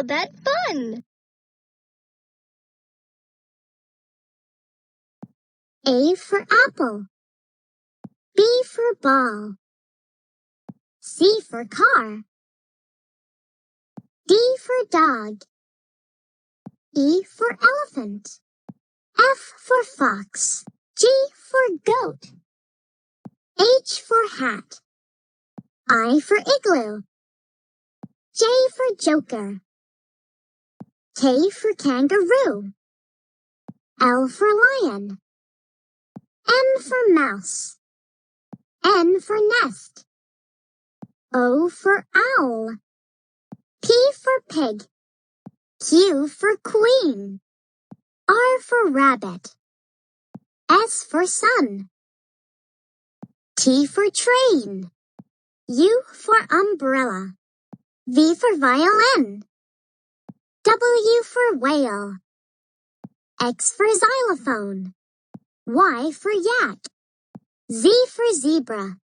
Oh, that's fun! A for apple. B for ball. C for car. D for dog. E for elephant. F for fox. G for goat. H for hat. I for igloo. J for joker. K for kangaroo. L for lion. M for mouse. N for nest. O for owl. P for pig. Q for queen. R for rabbit. S for sun. T for train. U for umbrella. V for violin. W for whale. X for xylophone. Y for yak. Z for zebra.